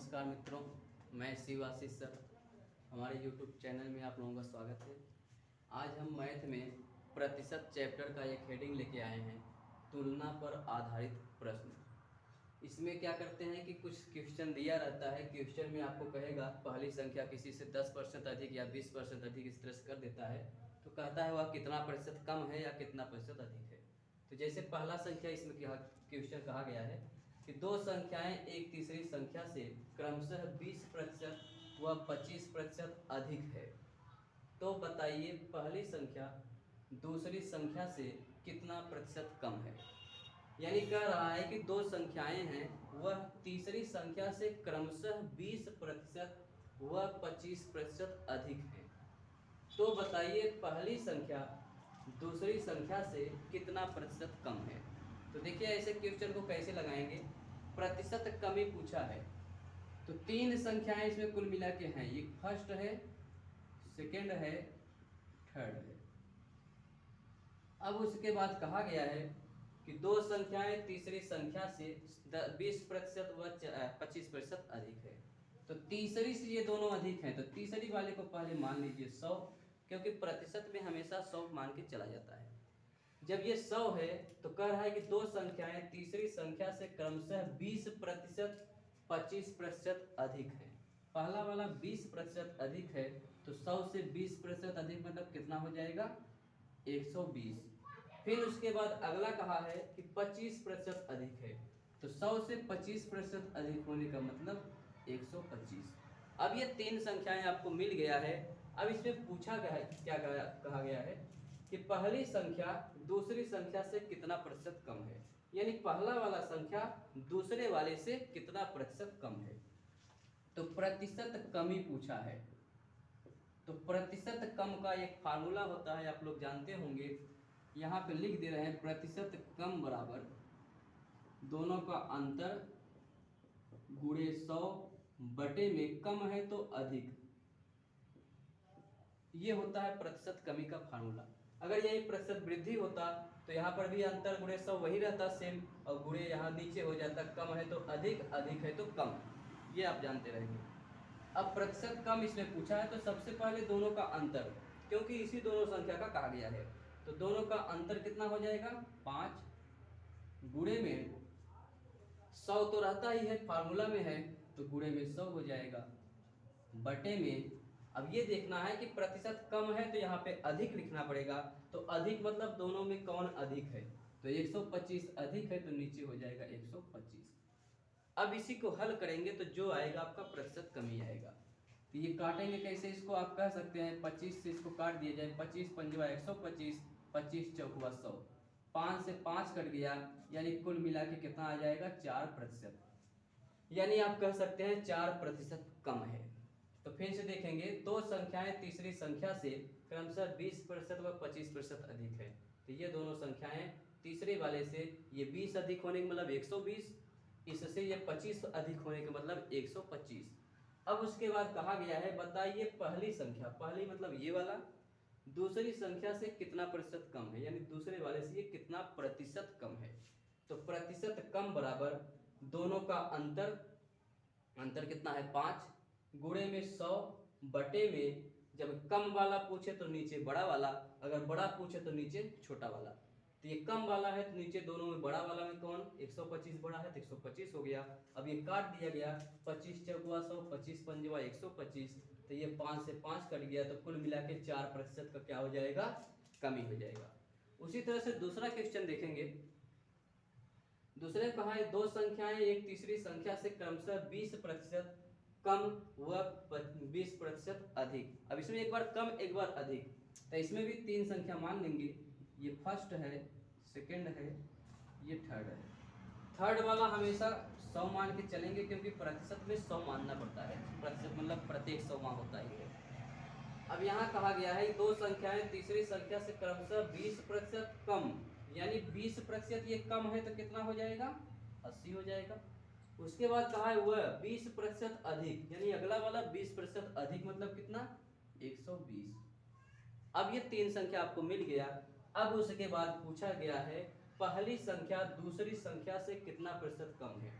नमस्कार मित्रों, मैं शिव आशीष सर। हमारे YouTube चैनल में आप लोगों का स्वागत है। आज हम मैथ में प्रतिशत चैप्टर का एक हेडिंग लेके आए हैं, तुलना पर आधारित प्रश्न। इसमें क्या करते हैं कि कुछ क्वेश्चन दिया रहता है। क्वेश्चन में आपको कहेगा पहली संख्या किसी से 10% अधिक या 20% अधिक इस तरह से कर देता है, तो कहता है वह कितना प्रतिशत कम है या कितना प्रतिशत अधिक है। तो जैसे पहला संख्या इसमें क्वेश्चन कहा गया है कि दो संख्याएं एक तीसरी संख्या से क्रमशः 20% व 25% अधिक है, तो बताइए पहली संख्या दूसरी संख्या से कितना प्रतिशत कम है। यानी कह रहा है कि दो संख्याएं हैं, वह तीसरी संख्या से क्रमशः 20% व 25% अधिक है, तो बताइए पहली संख्या दूसरी संख्या से कितना प्रतिशत कम है। तो देखिए ऐसे क्वेश्चन को कैसे लगाएंगे। प्रतिशत कमी पूछा है तो तीन संख्याएं इसमें कुल मिला के हैं, एक फर्स्ट है, सेकंड है, थर्ड है। अब उसके बाद कहा गया है कि दो संख्याएं तीसरी संख्या से 20% व 25% अधिक है, तो तीसरी से ये दोनों अधिक हैं, तो तीसरी वाले को पहले मान लीजिए 100, क्योंकि प्रतिशत में हमेशा 100 मान के चला जाता है। जब ये 100 है तो कह रहा है कि दो संख्याएं तीसरी संख्या से क्रमशः 20% 25% अधिक है। पहला वाला 20% अधिक है, तो 100 से 20% अधिक मतलब कितना हो जाएगा, 120। फिर उसके बाद अगला कहा है कि 25% अधिक है, तो 100 से 25% अधिक होने का मतलब 125। अब ये तीन संख्याएं आपको मिल गया है। अब इसमें पूछा गया है, क्या कहा गया है कि पहली संख्या दूसरी संख्या से कितना प्रतिशत कम है, यानी पहला वाला संख्या दूसरे वाले से कितना प्रतिशत कम है। तो प्रतिशत कमी पूछा है, तो प्रतिशत कम का एक फार्मूला होता है, आप लोग जानते होंगे। यहाँ पे लिख दे रहे हैं, प्रतिशत कम बराबर दोनों का अंतर गुणे 100 बटे में कम है तो अधिक। ये होता है प्रतिशत कमी का फार्मूला। अगर यही प्रतिशत वृद्धि होता तो यहाँ पर भी अंतर गुणे 100 वही रहता सेम, और गुणे यहाँ नीचे हो जाता, कम है तो अधिक, अधिक है तो कम। ये आप जानते रहेंगे। अब प्रतिशत कम इसमें पूछा है, तो सबसे पहले दोनों का अंतर, क्योंकि इसी दोनों संख्या का कहा गया है, तो दोनों का अंतर कितना हो जाएगा, 5 गुणे में 100 तो रहता ही है, फार्मूला में है, तो गुणे में 100 हो जाएगा, बटे में। अब ये देखना है कि प्रतिशत कम है तो यहाँ पे अधिक लिखना पड़ेगा, तो अधिक मतलब दोनों में कौन अधिक है, तो 125 अधिक है, तो नीचे हो जाएगा 125। अब इसी को हल करेंगे तो जो आएगा आपका प्रतिशत कमी आएगा। तो ये काटेंगे कैसे, इसको आप कह सकते हैं 25 से इसको काट दिया जाए, 25 पंजवा 125, 25 चौकवा 100, 5 से 5 कट गया, यानी कुल मिला के कितना आ जाएगा, 4%। यानी आप कह सकते हैं 4% कम है। तो फिर से देखेंगे, दो संख्याएं तीसरी संख्या से क्रमशः 20% व 25% अधिक है, तो ये दोनों संख्याएं तीसरे वाले से ये 20 अधिक होने का मतलब 120, इससे ये 25 अधिक होने का मतलब 125। अब उसके बाद कहा गया है बताइए पहली संख्या, पहली मतलब ये वाला, दूसरी संख्या से कितना प्रतिशत कम है, यानी दूसरे वाले से ये कितना प्रतिशत कम है। तो प्रतिशत कम बराबर दोनों का अंतर, अंतर कितना है 5 गुणे में 100 बटे में, जब कम वाला पूछे तो नीचे बड़ा वाला, अगर बड़ा पूछे तो नीचे छोटा वाला। तो ये कम वाला है तो नीचे दोनों में बड़ा वाला में कौन, 125 बड़ा है तो 125 हो गया। अब ये काट दिया गया, 25 चौकवा 100, 25 पंजवा 125, तो ये 5 से 5 कट गया, तो कुल मिला के 4% का क्या हो जाएगा, कमी हो जाएगा। उसी तरह से दूसरा क्वेश्चन देखेंगे। दूसरे कहा है दो संख्याएं एक तीसरी संख्या से क्रमशः 20% कम व 20% अधिक। अब इसमें एक बार कम एक बार अधिक, तो इसमें भी तीन संख्या मान लेंगे, ये फर्स्ट है, सेकंड है, ये थर्ड है। थर्ड वाला हमेशा 100 मान के चलेंगे, क्योंकि प्रतिशत में 100 मानना पड़ता है, प्रतिशत मतलब प्रत्येक 100वां होता ही है। अब यहाँ कहा गया है दो संख्याएं तीसरी संख्या से क्रमशः 20% कम, यानी 20% ये कम है तो कितना हो जाएगा, 80 हो जाएगा। उसके बाद कहा है वह 20% अधिक, यानी अगला वाला 20% अधिक मतलब कितना, 120। अब ये तीन संख्या आपको मिल गया। अब उसके बाद पूछा गया है पहली संख्या दूसरी संख्या से कितना प्रतिशत कम है।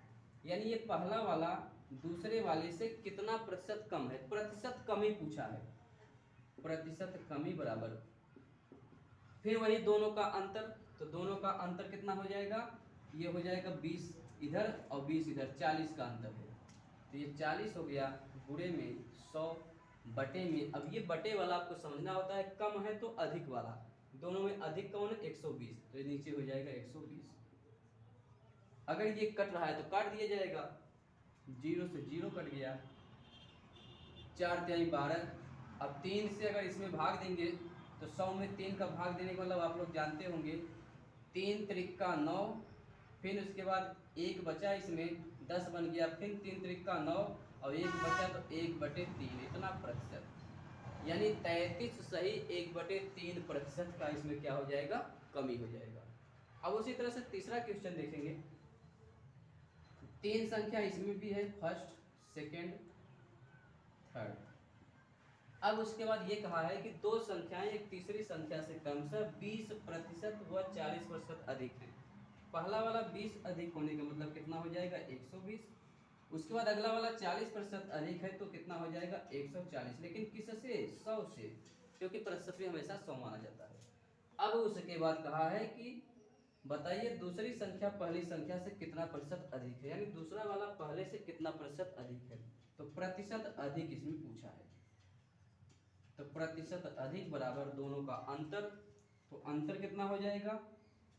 यानी ये पहला वाला दूसरे वाले से कितना प्रतिशत कम है, प्रतिशत कमी पूछा है, प्रतिशत कमी बराबर फिर वही दोनों का अंतर, तो दोनों का अंतर कितना हो जाएगा, ये हो जाएगा 20 इधर और 20 इधर, 40 का अंतर है, तो ये 40 हो गया गुणे में 100 बटे में, अब ये बटे वाला आपको समझना होता है, कम है तो अधिक वाला, दोनों में अधिक कौन है 120, तो ये नीचे हो जाएगा 120। अगर ये कट रहा है तो काट दिया जाएगा, 0 से 0 कट गया, 4 तिहाई 12, अब 3 से अगर इसमें भाग देंगे तो 100 में 3 का भाग देने का मतलब आप लोग जानते होंगे, 3 त्रिका 9, फिर उसके बाद 1 बचा इसमें 10 बन गया, फिर 3 त्रिका 9 और 1 बचा तो 1/3, इतना प्रतिशत, यानी 33 सही 1/3% का इसमें क्या हो जाएगा, कमी हो जाएगा। अब उसी तरह से तीसरा क्वेश्चन देखेंगे, 3 संख्या इसमें भी है, फर्स्ट सेकेंड थर्ड। अब उसके बाद ये कहा है कि 2 संख्याएं एक तीसरी संख्या से क्रमशः 20% व 40% अधिक हैं। पहला वाला 20 अधिक होने का मतलब कितना हो जाएगा 120, उसके बाद अगला वाला 40% अधिक है तो कितना हो जाएगा 140, लेकिन किससे, 100 से, क्योंकि प्रतिशत में हमेशा 100 माना जाता है। अब उसके बाद कहा है कि बताइए दूसरी संख्या पहली संख्या से कितना प्रतिशत अधिक है, यानी दूसरा वाला पहले से कितना प्रतिशत अधिक है, तो प्रतिशत अधिक इसमें पूछा है, तो प्रतिशत अधिक बराबर दोनों का अंतर, तो अंतर कितना हो जाएगा,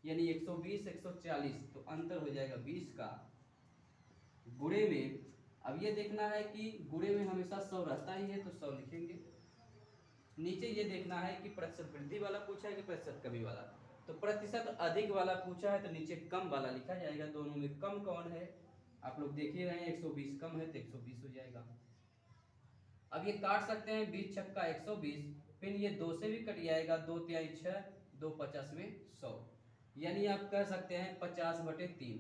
यानी 120 140, तो अंतर हो जाएगा 20 का, गुणे में, अब ये देखना है कि गुणे में हमेशा 100 रहता ही है तो 100 लिखेंगे, नीचे ये देखना है कि प्रतिशत वृद्धि वाला पूछा है कि प्रतिशत कमी वाला, तो प्रतिशत अधिक वाला पूछा है तो नीचे कम वाला लिखा जाएगा, दोनों में कम कौन है, आप लोग देख ही रहे हैं 120 कम है तो 120 हो जाएगा। अब ये काट सकते हैं, 20 छक्का 120, फिर ये 2 से भी कट जाएगा, 2 तिहाई 6, 2 50 में 100, यानी आप कह सकते हैं 50/3,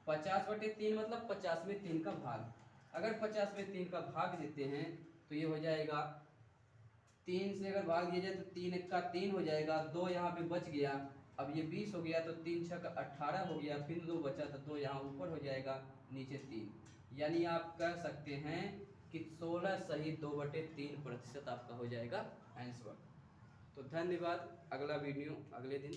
50/3 मतलब 50 में 3 का भाग, अगर 50 में 3 का भाग देते हैं तो ये हो जाएगा, 3 से अगर भाग दिया जाए तो 3 1 का 3 हो जाएगा, 2 यहाँ पे बच गया, अब ये 20 हो गया तो 3 6 का 18 हो गया, फिर 2 बचा तो 2 यहाँ ऊपर हो जाएगा, नीचे 3, यानी आप कह सकते हैं कि 16 सही 2/3% आपका हो जाएगा आंसर। तो धन्यवाद, अगला वीडियो अगले दिन।